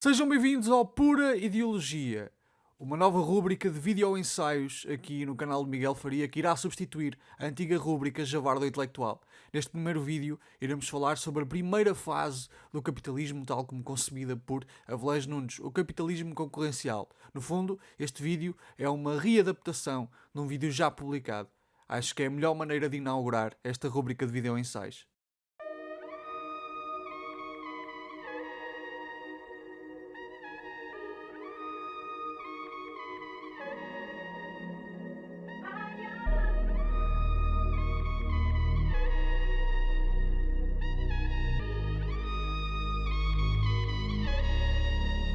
Sejam bem-vindos ao Pura Ideologia, uma nova rúbrica de vídeo-ensaios aqui no canal de Miguel Faria que irá substituir a antiga rúbrica Javarda Intelectual. Neste primeiro vídeo iremos falar sobre a primeira fase do capitalismo tal como concebida por Avelés Nunes, o capitalismo concorrencial. No fundo, este vídeo é uma readaptação de um vídeo já publicado. Acho que é a melhor maneira de inaugurar esta rúbrica de vídeo-ensaios.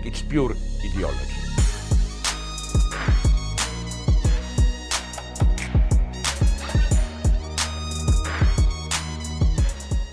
It's pure ideology.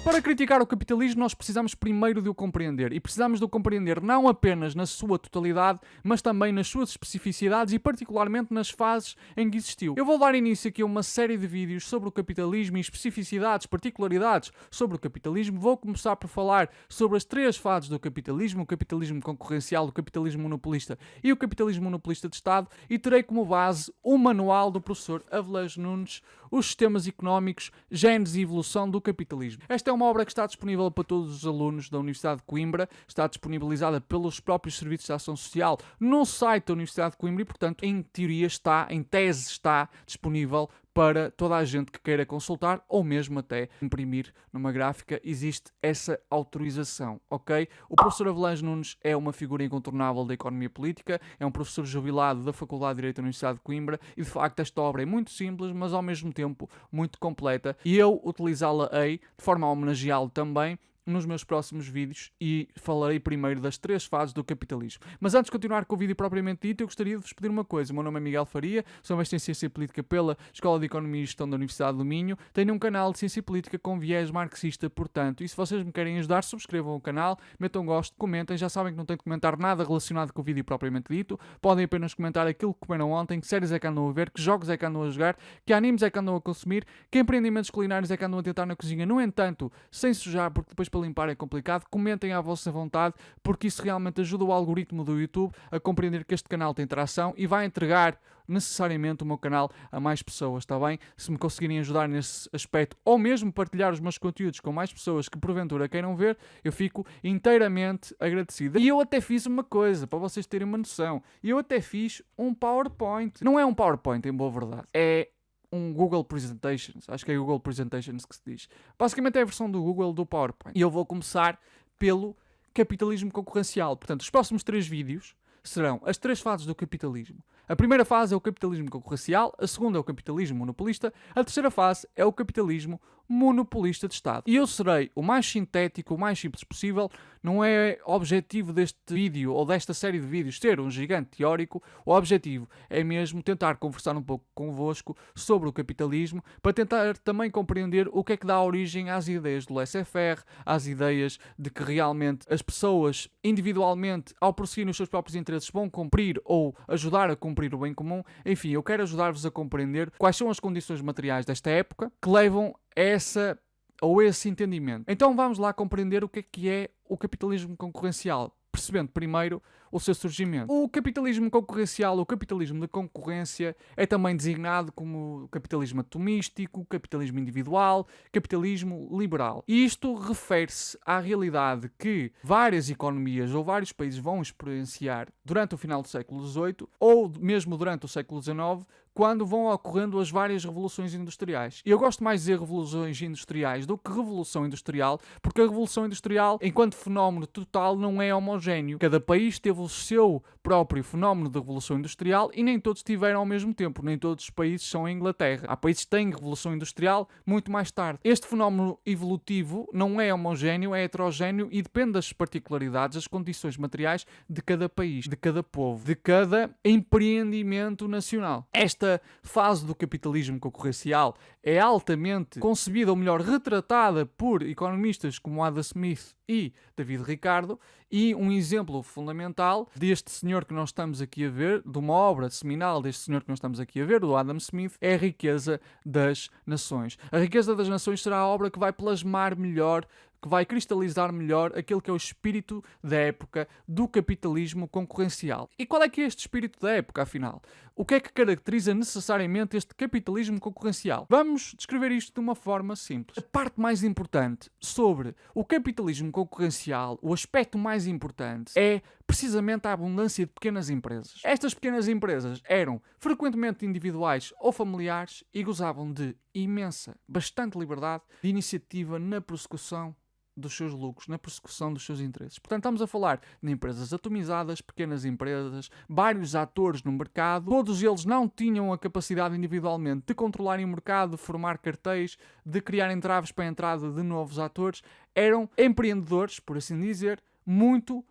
Para criticar o capitalismo, nós precisamos primeiro de o compreender. E precisamos de o compreender não apenas na sua totalidade, mas também nas suas especificidades e particularmente nas fases em que existiu. Eu vou dar início aqui a uma série de vídeos sobre o capitalismo e especificidades, particularidades sobre o capitalismo. Vou começar por falar sobre as três fases do capitalismo: o capitalismo concorrencial, o capitalismo monopolista e o capitalismo monopolista de Estado, e terei como base o manual do professor Avelés Nunes, Os Sistemas Económicos, Gênese e Evolução do Capitalismo. Esta é uma obra que está disponível para todos os alunos da Universidade de Coimbra, está disponibilizada pelos próprios serviços de ação social no site da Universidade de Coimbra e, portanto, em teoria está, em tese está disponível para toda a gente que queira consultar ou mesmo até imprimir numa gráfica. Existe essa autorização, ok? O professor Avelés Nunes é uma figura incontornável da economia política, é um professor jubilado da Faculdade de Direito da Universidade de Coimbra e, de facto, esta obra é muito simples, mas ao mesmo tempo muito completa, e eu utilizá-la-ei de forma a homenageá-lo também nos meus próximos vídeos, e falarei primeiro das três fases do capitalismo. Mas antes de continuar com o vídeo propriamente dito, eu gostaria de vos pedir uma coisa. O meu nome é Miguel Faria, sou mestre em Ciência Política pela Escola de Economia e Gestão da Universidade do Minho, tenho um canal de Ciência Política com viés marxista, portanto, e se vocês me querem ajudar, subscrevam o canal, metam gosto, comentem, já sabem que não tenho de comentar nada relacionado com o vídeo propriamente dito, podem apenas comentar aquilo que comeram ontem, que séries é que andam a ver, que jogos é que andam a jogar, que animes é que andam a consumir, que empreendimentos culinários é que andam a tentar na cozinha, no entanto, sem sujar, porque depois para limpar é complicado. Comentem à vossa vontade, porque isso realmente ajuda o algoritmo do YouTube a compreender que este canal tem tração e vai entregar necessariamente o meu canal a mais pessoas, está bem? Se me conseguirem ajudar nesse aspecto, ou mesmo partilhar os meus conteúdos com mais pessoas que porventura queiram ver, eu fico inteiramente agradecido. E eu até fiz uma coisa, para vocês terem uma noção. Eu até fiz um PowerPoint. Não é um PowerPoint, em boa verdade. É um Google Presentations, acho que é Google Presentations que se diz. Basicamente é a versão do Google do PowerPoint. E eu vou começar pelo capitalismo concorrencial. Portanto, os próximos 3 vídeos serão as 3 fases do capitalismo. A primeira fase é o capitalismo concorrencial, a segunda é o capitalismo monopolista, a terceira fase é o capitalismo monopolista de Estado. E eu serei o mais sintético, o mais simples possível. Não é objetivo deste vídeo ou desta série de vídeos ser um gigante teórico. O objetivo é mesmo tentar conversar um pouco convosco sobre o capitalismo, para tentar também compreender o que é que dá origem às ideias do laissez-faire, às ideias de que realmente as pessoas individualmente, ao prosseguirem os seus próprios interesses, vão cumprir ou ajudar a cumprir o bem comum. Enfim, eu quero ajudar-vos a compreender quais são as condições materiais desta época que levam a esse entendimento. Então vamos lá compreender o que é o capitalismo concorrencial, percebendo primeiro o seu surgimento. O capitalismo concorrencial, o capitalismo de concorrência, é também designado como capitalismo atomístico, capitalismo individual, capitalismo liberal. E isto refere-se à realidade que várias economias ou vários países vão experienciar durante o final do século XVIII ou mesmo durante o século XIX, quando vão ocorrendo as várias revoluções industriais. E eu gosto mais de dizer revoluções industriais do que revolução industrial, porque a revolução industrial, enquanto fenómeno total, não é homogéneo. Cada país teve o seu próprio fenómeno de revolução industrial e nem todos tiveram ao mesmo tempo. Nem todos os países são a Inglaterra. Há países que têm revolução industrial muito mais tarde. Este fenómeno evolutivo não é homogéneo, é heterogéneo e depende das particularidades, das condições materiais de cada país, de cada povo, de cada empreendimento nacional. Esta fase do capitalismo concorrencial é altamente concebida, ou melhor, retratada por economistas como Adam Smith e David Ricardo, e um exemplo fundamental deste senhor que nós estamos aqui a ver, de uma obra seminal deste senhor que nós estamos aqui a ver, do Adam Smith, é a Riqueza das Nações. A Riqueza das Nações será a obra que vai plasmar melhor que vai cristalizar melhor aquele que é o espírito da época do capitalismo concorrencial. E qual é que é este espírito da época, afinal? O que é que caracteriza necessariamente este capitalismo concorrencial? Vamos descrever isto de uma forma simples. A parte mais importante sobre o capitalismo concorrencial, o aspecto mais importante, é precisamente a abundância de pequenas empresas. Estas pequenas empresas eram frequentemente individuais ou familiares e gozavam de imensa, bastante liberdade de iniciativa na prossecução dos seus lucros, na persecução dos seus interesses. Portanto, estamos a falar de empresas atomizadas, pequenas empresas, vários atores no mercado, todos eles não tinham a capacidade individualmente de controlarem o mercado, de formar cartéis, de criar entraves para a entrada de novos atores, eram empreendedores, por assim dizer, muito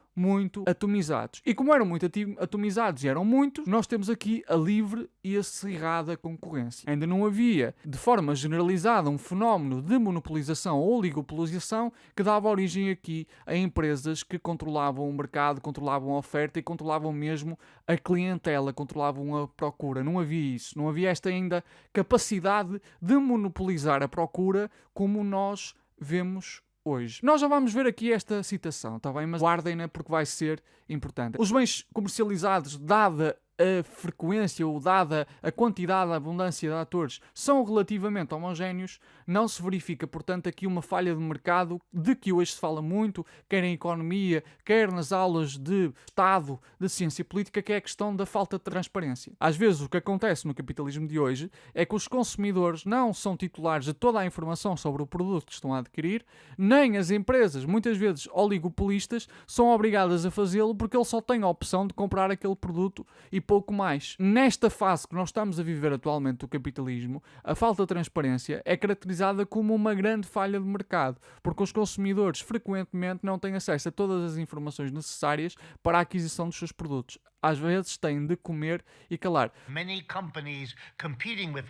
atomizados. E como eram muito atomizados e eram muitos, nós temos aqui a livre e acirrada concorrência. Ainda não havia, de forma generalizada, um fenómeno de monopolização ou oligopolização que dava origem aqui a empresas que controlavam o mercado, controlavam a oferta e controlavam mesmo a clientela, controlavam a procura. Não havia isso. Não havia esta ainda capacidade de monopolizar a procura como nós vemos hoje. Nós já vamos ver aqui esta citação, está bem? Mas guardem-na porque vai ser importante. Os bens comercializados, dada a frequência ou dada a quantidade, a abundância de atores, são relativamente homogéneos, não se verifica, portanto, aqui uma falha de mercado de que hoje se fala muito, quer em economia, quer nas aulas de Estado, de ciência política, que é a questão da falta de transparência. Às vezes o que acontece no capitalismo de hoje é que os consumidores não são titulares de toda a informação sobre o produto que estão a adquirir, nem as empresas, muitas vezes oligopolistas, são obrigadas a fazê-lo porque eles só têm a opção de comprar aquele produto e pouco mais. Nesta fase que nós estamos a viver atualmente do capitalismo, a falta de transparência é caracterizada como uma grande falha de mercado, porque os consumidores frequentemente não têm acesso a todas as informações necessárias para a aquisição dos seus produtos. Às vezes têm de comer e calar. Many companies competing with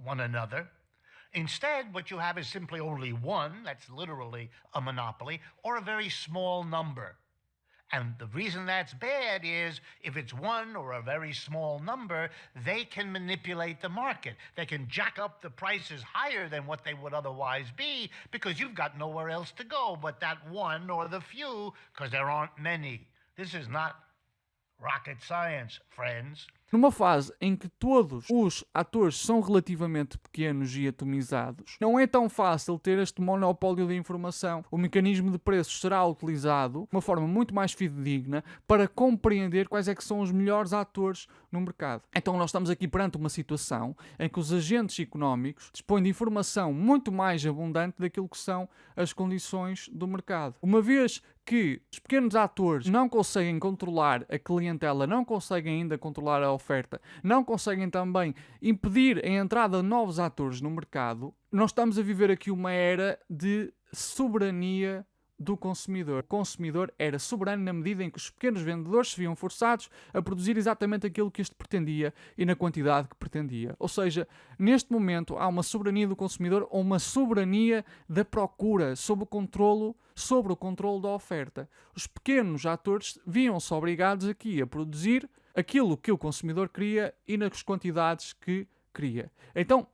one another. Instead, what you have is simply only one, that's literally a monopoly, or a very small number. And the reason that's bad is if it's one or a very small number, they can manipulate the market. They can jack up the prices higher than what they would otherwise be because you've got nowhere else to go but that one or the few because there aren't many. This is not rocket science, friends. Numa fase em que todos os atores são relativamente pequenos e atomizados, não é tão fácil ter este monopólio de informação. O mecanismo de preços será utilizado de uma forma muito mais fidedigna para compreender quais é que são os melhores atores no mercado. Então nós estamos aqui perante uma situação em que os agentes económicos dispõem de informação muito mais abundante daquilo que são as condições do mercado. Uma vez que os pequenos atores não conseguem controlar a clientela, não conseguem ainda controlar a oferta, não conseguem também impedir a entrada de novos atores no mercado, nós estamos a viver aqui uma era de soberania do consumidor. O consumidor era soberano na medida em que os pequenos vendedores se viam forçados a produzir exatamente aquilo que este pretendia e na quantidade que pretendia. Ou seja, neste momento há uma soberania do consumidor ou uma soberania da procura sobre o controlo da oferta. Os pequenos atores viam-se obrigados aqui a produzir aquilo que o consumidor queria e nas quantidades que queria. Então,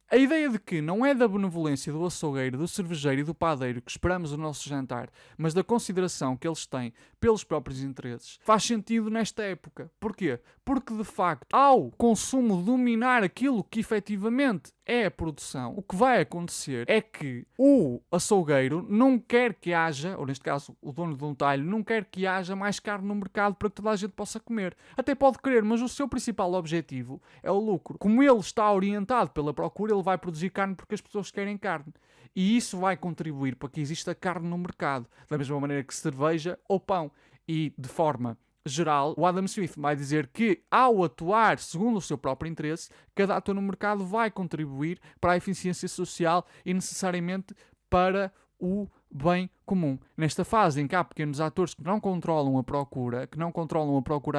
a ideia de que não é da benevolência do açougueiro, do cervejeiro e do padeiro que esperamos o nosso jantar, mas da consideração que eles têm pelos próprios interesses, faz sentido nesta época. Porquê? Porque, de facto, ao consumo dominar aquilo que efetivamente é a produção, o que vai acontecer é que o açougueiro não quer que haja, ou neste caso o dono de um talho, não quer que haja mais carne no mercado para que toda a gente possa comer. Até pode querer, mas o seu principal objetivo é o lucro. Como ele está orientado pela procura, ele vai produzir carne porque as pessoas querem carne. E isso vai contribuir para que exista carne no mercado, da mesma maneira que cerveja ou pão. E, de forma geral, o Adam Smith vai dizer que, ao atuar segundo o seu próprio interesse, cada ator no mercado vai contribuir para a eficiência social e necessariamente para o bem comum. Nesta fase em que há pequenos atores que não controlam a procura,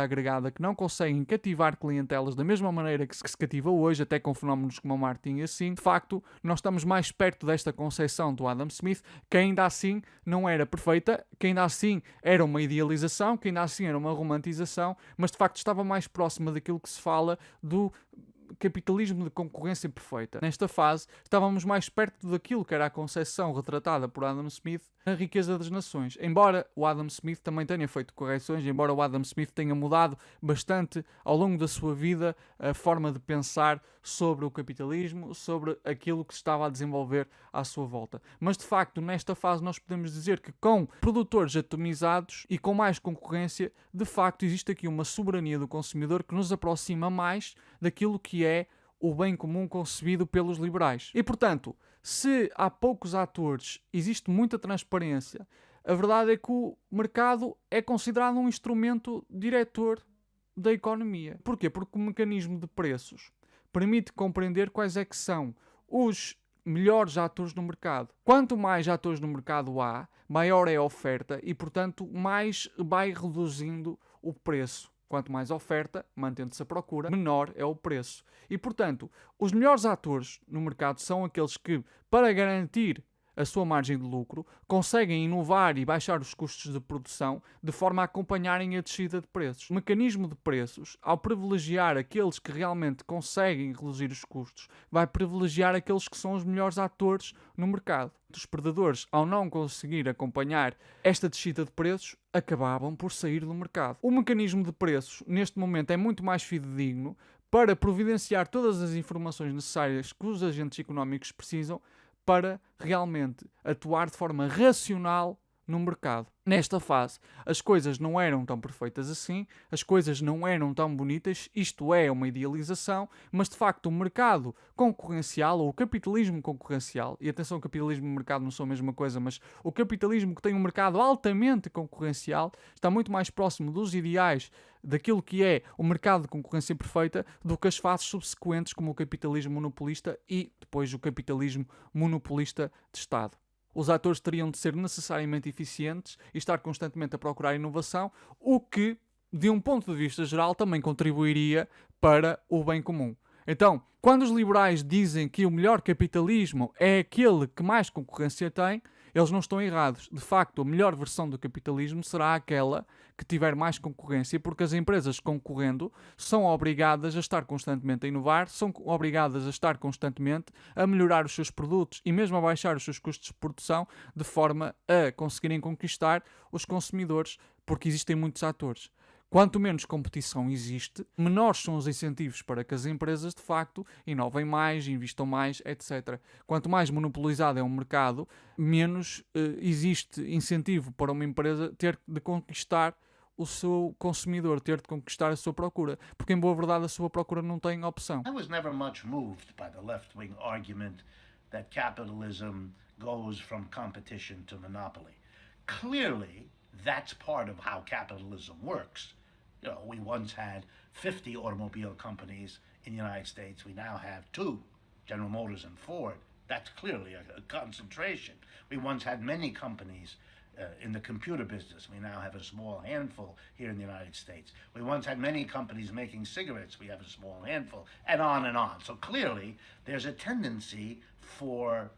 agregada, que não conseguem cativar clientelas da mesma maneira que se cativa hoje, até com fenómenos como o marketing e assim, de facto, nós estamos mais perto desta conceção do Adam Smith, que ainda assim não era perfeita, que ainda assim era uma idealização, que ainda assim era uma romantização, mas de facto estava mais próxima daquilo que se fala do capitalismo de concorrência perfeita. Nesta fase, estávamos mais perto daquilo que era a concepção retratada por Adam Smith na Riqueza das Nações. Embora o Adam Smith também tenha feito correções, embora o Adam Smith tenha mudado bastante ao longo da sua vida a forma de pensar sobre o capitalismo, sobre aquilo que se estava a desenvolver à sua volta. Mas, de facto, nesta fase nós podemos dizer que com produtores atomizados e com mais concorrência, de facto, existe aqui uma soberania do consumidor que nos aproxima mais daquilo que é o bem comum concebido pelos liberais. E, portanto, se há poucos atores, existe muita transparência, a verdade é que o mercado é considerado um instrumento diretor da economia. Porquê? Porque o mecanismo de preços permite compreender quais é que são os melhores atores no mercado. Quanto mais atores no mercado há, maior é a oferta e, portanto, mais vai reduzindo o preço. Quanto mais oferta, mantendo-se a procura, menor é o preço. E, portanto, os melhores atores no mercado são aqueles que, para garantir a sua margem de lucro, conseguem inovar e baixar os custos de produção de forma a acompanharem a descida de preços. O mecanismo de preços, ao privilegiar aqueles que realmente conseguem reduzir os custos, vai privilegiar aqueles que são os melhores atores no mercado. Os perdedores, ao não conseguir acompanhar esta descida de preços, acabavam por sair do mercado. O mecanismo de preços, neste momento, é muito mais fidedigno para providenciar todas as informações necessárias que os agentes económicos precisam para realmente atuar de forma racional no mercado. Nesta fase, as coisas não eram tão perfeitas assim, as coisas não eram tão bonitas, isto é uma idealização, mas de facto o mercado concorrencial, ou o capitalismo concorrencial, e atenção, o capitalismo e o mercado não são a mesma coisa, mas o capitalismo que tem um mercado altamente concorrencial está muito mais próximo dos ideais daquilo que é o mercado de concorrência perfeita do que as fases subsequentes como o capitalismo monopolista e depois o capitalismo monopolista de Estado. Os atores teriam de ser necessariamente eficientes e estar constantemente a procurar inovação, o que, de um ponto de vista geral, também contribuiria para o bem comum. Então, quando os liberais dizem que o melhor capitalismo é aquele que mais concorrência tem, eles não estão errados. De facto, a melhor versão do capitalismo será aquela que tiver mais concorrência, porque as empresas concorrendo são obrigadas a estar constantemente a inovar, são obrigadas a estar constantemente a melhorar os seus produtos e mesmo a baixar os seus custos de produção, de forma a conseguirem conquistar os consumidores, porque existem muitos atores. Quanto menos competição existe, menores são os incentivos para que as empresas, de facto, inovem mais, investam mais, etc. Quanto mais monopolizado é um mercado, menos existe incentivo para uma empresa ter de conquistar o seu consumidor, ter de conquistar a sua procura. Porque, em boa verdade, a sua procura não tem opção. I was never much moved by the left-wing argument that capitalism goes from competition to monopoly. Clearly, that's part of how capitalism works. You know, we once had 50 automobile companies in the United States. We now have 2, General Motors and Ford. That's clearly a concentration. We once had many companies in the computer business. We now have a small handful here in the United States. We once had many companies making cigarettes. We have a small handful, and on and on. So clearly, there's a tendency for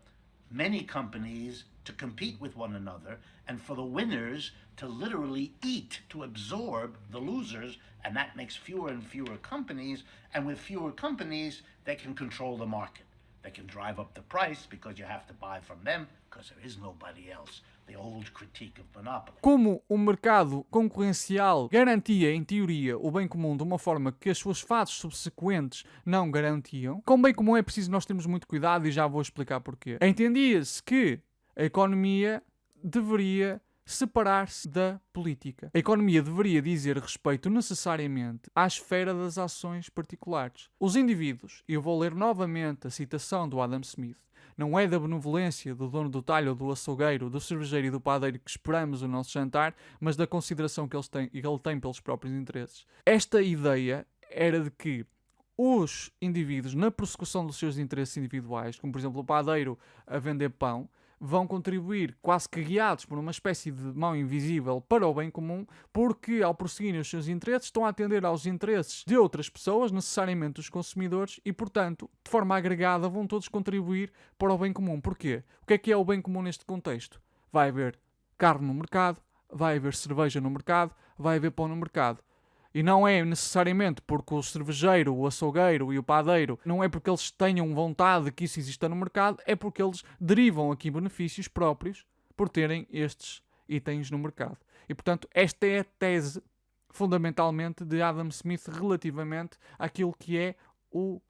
many companies to compete with one another and for the winners to literally eat, to absorb the losers, and that makes fewer and fewer companies, and with fewer companies, they can control the market. They can drive up the price because you have to buy from them because there is nobody else. The old critique of monopoly. Como o mercado concorrencial garantia, em teoria, o bem comum de uma forma que as suas fases subsequentes não garantiam, com o bem comum é preciso nós termos muito cuidado e já vou explicar porquê. Entendia-se que a economia deveria separar-se da política. A economia deveria dizer respeito necessariamente à esfera das ações particulares. Os indivíduos, e eu vou ler novamente a citação do Adam Smith, não é da benevolência do dono do talho, do açougueiro, do cervejeiro e do padeiro que esperamos o nosso jantar, mas da consideração que ele tem pelos próprios interesses. Esta ideia era de que os indivíduos, na prossecução dos seus interesses individuais, como por exemplo o padeiro a vender pão, vão contribuir quase que guiados por uma espécie de mão invisível para o bem comum, porque ao prosseguirem os seus interesses estão a atender aos interesses de outras pessoas, necessariamente os consumidores, e portanto, de forma agregada, vão todos contribuir para o bem comum. Porquê? O que é o bem comum neste contexto? Vai haver carne no mercado, vai haver cerveja no mercado, vai haver pão no mercado. E não é necessariamente porque o cervejeiro, o açougueiro e o padeiro, não é porque eles tenham vontade de que isso exista no mercado, é porque eles derivam aqui benefícios próprios por terem estes itens no mercado. E, portanto, esta é a tese, fundamentalmente, de Adam Smith relativamente àquilo que é o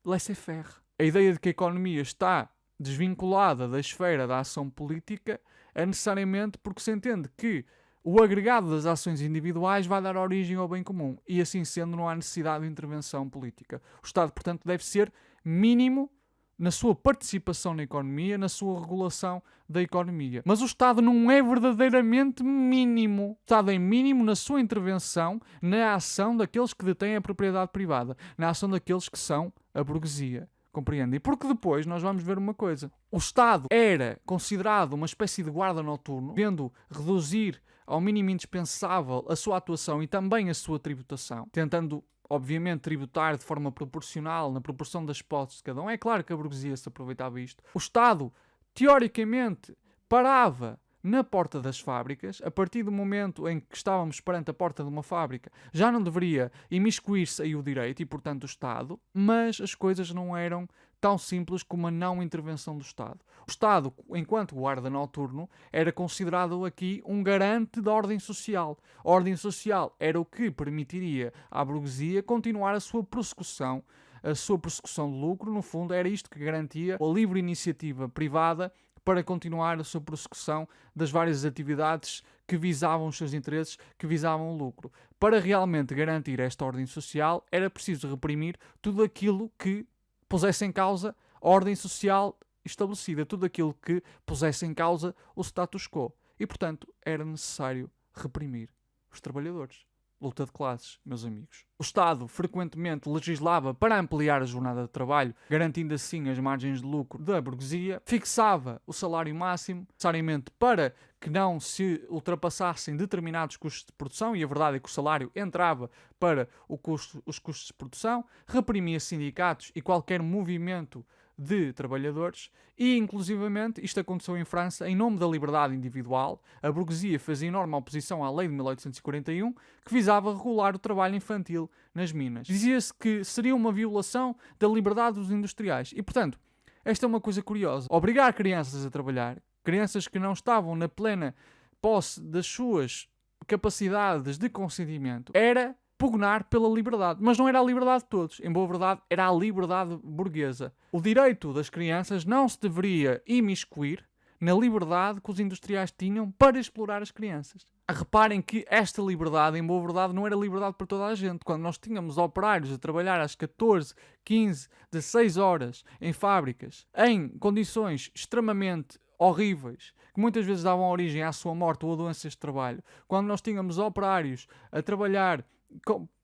laissez-faire. A ideia de que a economia está desvinculada da esfera da ação política é necessariamente porque se entende que o agregado das ações individuais vai dar origem ao bem comum e, assim sendo, não há necessidade de intervenção política. O Estado, portanto, deve ser mínimo na sua participação na economia, na sua regulação da economia. Mas o Estado não é verdadeiramente mínimo. O Estado é mínimo na sua intervenção, na ação daqueles que detêm a propriedade privada, na ação daqueles que são a burguesia. Compreendem? Porque depois nós vamos ver uma coisa. O Estado era considerado uma espécie de guarda noturno, devendo reduzir ao mínimo indispensável a sua atuação e também a sua tributação, tentando, obviamente, tributar de forma proporcional, na proporção das posses de cada um. É claro que a burguesia se aproveitava disto. O Estado, teoricamente, parava na porta das fábricas. A partir do momento em que estávamos perante a porta de uma fábrica, já não deveria imiscuir-se aí o direito e, portanto, o Estado, mas as coisas não eram tão simples como a não intervenção do Estado. O Estado, enquanto guarda noturno, era considerado aqui um garante da ordem social. A ordem social era o que permitiria à burguesia continuar a sua persecução de lucro. No fundo, era isto que garantia a livre iniciativa privada para continuar a sua persecução das várias atividades que visavam os seus interesses, que visavam o lucro. Para realmente garantir esta ordem social, era preciso reprimir tudo aquilo que pusesse em causa a ordem social estabelecida, tudo aquilo que pusesse em causa o status quo. E, portanto, era necessário reprimir os trabalhadores. Luta de classes, meus amigos. O Estado frequentemente legislava para ampliar a jornada de trabalho, garantindo assim as margens de lucro da burguesia, fixava o salário máximo, necessariamente para que não se ultrapassassem determinados custos de produção, e a verdade é que o salário entrava para os custos de produção, reprimia sindicatos e qualquer movimento de trabalhadores e, inclusivamente, isto aconteceu em França, em nome da liberdade individual. A burguesia fez enorme oposição à lei de 1841, que visava regular o trabalho infantil nas minas. Dizia-se que seria uma violação da liberdade dos industriais. E, portanto, esta é uma coisa curiosa. Obrigar crianças a trabalhar, crianças que não estavam na plena posse das suas capacidades de consentimento, era pugnar pela liberdade. Mas não era a liberdade de todos. Em boa verdade, era a liberdade burguesa. O direito das crianças não se deveria imiscuir na liberdade que os industriais tinham para explorar as crianças. Reparem que esta liberdade, em boa verdade, não era liberdade para toda a gente. Quando nós tínhamos operários a trabalhar às 14, 15, 16 horas em fábricas, em condições extremamente horríveis, que muitas vezes davam origem à sua morte ou a doenças de trabalho, quando nós tínhamos operários a trabalhar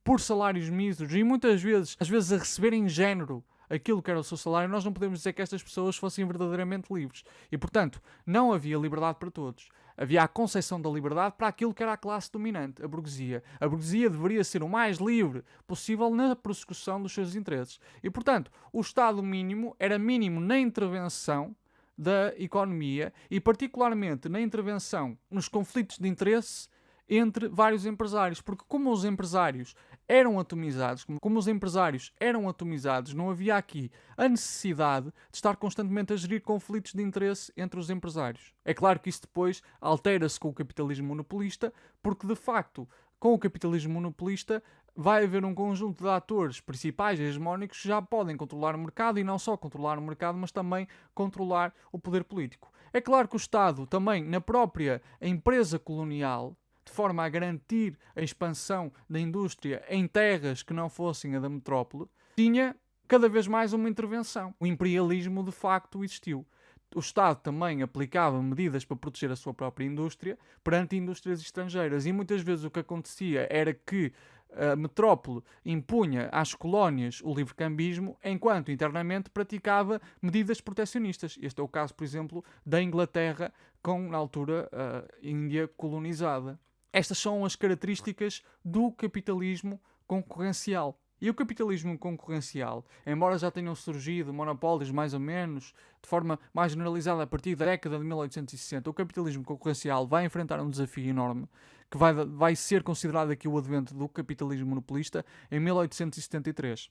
por salários míseros e muitas vezes, às vezes a receber em género aquilo que era o seu salário, nós não podemos dizer que estas pessoas fossem verdadeiramente livres. E, portanto, não havia liberdade para todos. Havia a concepção da liberdade para aquilo que era a classe dominante, a burguesia. A burguesia deveria ser o mais livre possível na prossecução dos seus interesses. E, portanto, o Estado mínimo era mínimo na intervenção da economia e, particularmente, na intervenção nos conflitos de interesse entre vários empresários, porque como os empresários eram atomizados, não havia aqui a necessidade de estar constantemente a gerir conflitos de interesse entre os empresários. É claro que isso depois altera-se com o capitalismo monopolista, porque de facto, com o capitalismo monopolista, vai haver um conjunto de atores principais e hegemónicos que já podem controlar o mercado, e não só controlar o mercado, mas também controlar o poder político. É claro que o Estado também, na própria empresa colonial, de forma a garantir a expansão da indústria em terras que não fossem a da metrópole, tinha cada vez mais uma intervenção. O imperialismo de facto existiu. O Estado também aplicava medidas para proteger a sua própria indústria perante indústrias estrangeiras, e muitas vezes o que acontecia era que a metrópole impunha às colónias o livre-cambismo, enquanto internamente praticava medidas protecionistas. Este é o caso, por exemplo, da Inglaterra, com, na altura, a Índia colonizada. Estas são as características do capitalismo concorrencial. E o capitalismo concorrencial, embora já tenham surgido monopólios mais ou menos de forma mais generalizada a partir da década de 1860, o capitalismo concorrencial vai enfrentar um desafio enorme que vai ser considerado aqui o advento do capitalismo monopolista em 1873.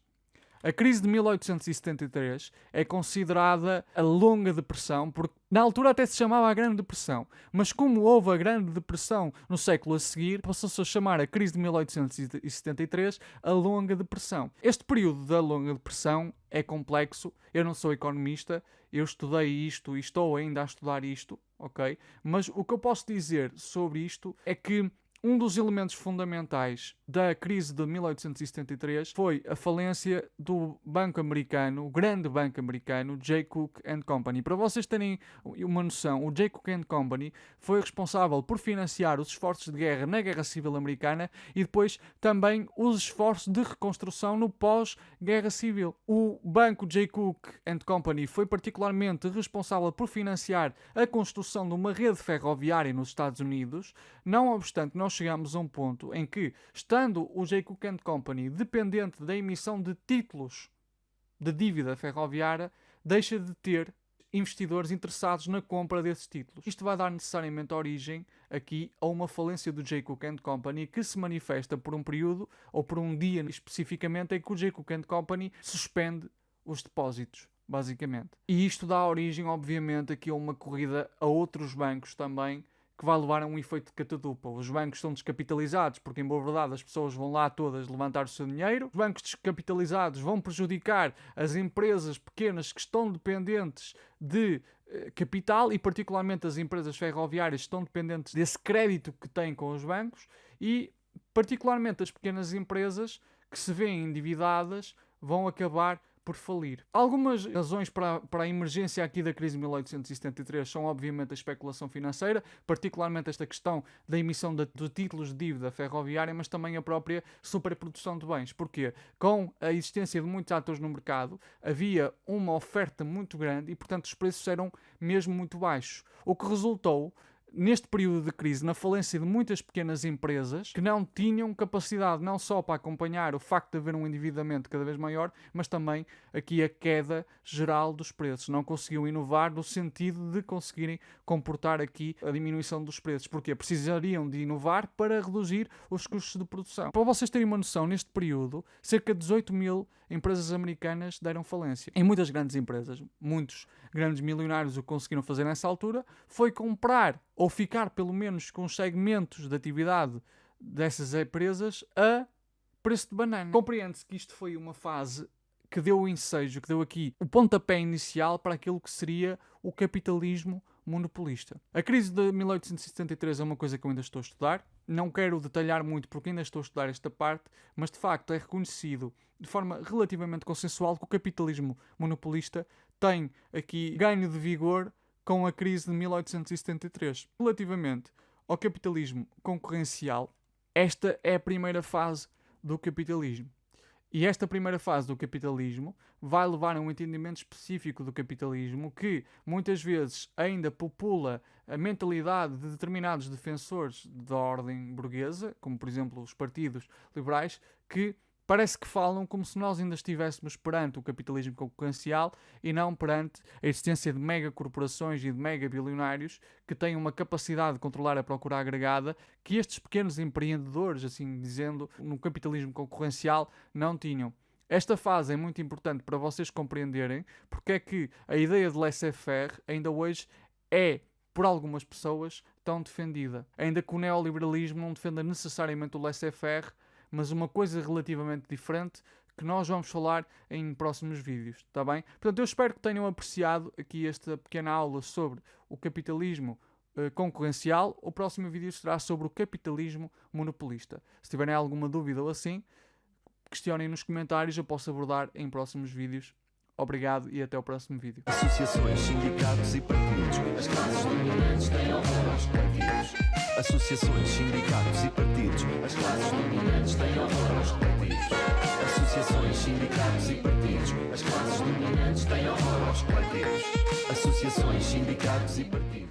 A crise de 1873 é considerada a longa depressão, porque na altura até se chamava a Grande Depressão, mas como houve a Grande Depressão no século a seguir, passou-se a chamar a crise de 1873 a Longa Depressão. Este período da Longa Depressão é complexo, eu não sou economista, eu estudei isto e estou ainda a estudar isto, ok? Mas o que eu posso dizer sobre isto é que um dos elementos fundamentais da crise de 1873 foi a falência do banco americano, o grande banco americano, Jay Cooke & Company. Para vocês terem uma noção, o Jay Cooke & Company foi responsável por financiar os esforços de guerra na Guerra Civil Americana e depois também os esforços de reconstrução no pós-Guerra Civil. O banco Jay Cooke & Company foi particularmente responsável por financiar a construção de uma rede ferroviária nos Estados Unidos. Não obstante, nós chegamos a um ponto em que, estando o Jay Cooke & Company dependente da emissão de títulos de dívida ferroviária, deixa de ter investidores interessados na compra desses títulos. Isto vai dar necessariamente origem aqui a uma falência do Jay Cooke & Company que se manifesta por um período ou por um dia especificamente em que o Jay Cooke & Company suspende os depósitos, basicamente. E isto dá origem, obviamente, aqui a uma corrida a outros bancos também, que vai levar a um efeito de catadupa. Os bancos estão descapitalizados porque, em boa verdade, as pessoas vão lá todas levantar o seu dinheiro. Os bancos descapitalizados vão prejudicar as empresas pequenas que estão dependentes de capital e, particularmente, as empresas ferroviárias que estão dependentes desse crédito que têm com os bancos e, particularmente, as pequenas empresas que se veem endividadas vão acabar por falir. Algumas razões para a emergência aqui da crise de 1873 são obviamente a especulação financeira, particularmente esta questão da emissão de títulos de dívida ferroviária, mas também a própria superprodução de bens. Porquê? Com a existência de muitos atores no mercado, havia uma oferta muito grande e, portanto, os preços eram mesmo muito baixos, o que resultou neste período de crise, na falência de muitas pequenas empresas que não tinham capacidade não só para acompanhar o facto de haver um endividamento cada vez maior, mas também aqui a queda geral dos preços. Não conseguiam inovar no sentido de conseguirem comportar aqui a diminuição dos preços. Porquê? Precisariam de inovar para reduzir os custos de produção. Para vocês terem uma noção, neste período, cerca de 18 mil empresas americanas deram falência. Em muitas grandes empresas, muitos grandes milionários o que conseguiram fazer nessa altura foi comprar ou ficar pelo menos com os segmentos de atividade dessas empresas a preço de banana. Compreende-se que isto foi uma fase que deu o ensejo, que deu aqui o pontapé inicial para aquilo que seria o capitalismo monopolista. A crise de 1873 é uma coisa que eu ainda estou a estudar. Não quero detalhar muito porque ainda estou a estudar esta parte, mas de facto é reconhecido de forma relativamente consensual que o capitalismo monopolista tem aqui ganho de vigor com a crise de 1873. Relativamente ao capitalismo concorrencial, esta é a primeira fase do capitalismo. E esta primeira fase do capitalismo vai levar a um entendimento específico do capitalismo que muitas vezes ainda popula a mentalidade de determinados defensores da ordem burguesa, como por exemplo os partidos liberais, que parece que falam como se nós ainda estivéssemos perante o capitalismo concorrencial e não perante a existência de megacorporações e de megabilionários que têm uma capacidade de controlar a procura agregada que estes pequenos empreendedores, assim dizendo, no capitalismo concorrencial não tinham. Esta fase é muito importante para vocês compreenderem porque é que a ideia de laissez-faire ainda hoje é, por algumas pessoas, tão defendida. Ainda que o neoliberalismo não defenda necessariamente o laissez-faire, mas uma coisa relativamente diferente que nós vamos falar em próximos vídeos, está bem? Portanto, eu espero que tenham apreciado aqui esta pequena aula sobre o capitalismo concorrencial. O próximo vídeo será sobre o capitalismo monopolista. Se tiverem alguma dúvida ou assim, questionem nos comentários, eu posso abordar em próximos vídeos. Obrigado e até o próximo vídeo. Associações, sindicatos e partidos. As classes dominantes têm horror aos partidos. Associações, sindicatos e partidos. As classes dominantes têm horror aos partidos. Associações, sindicatos e partidos. As classes dominantes têm horror aos partidos. Associações, sindicatos e partidos.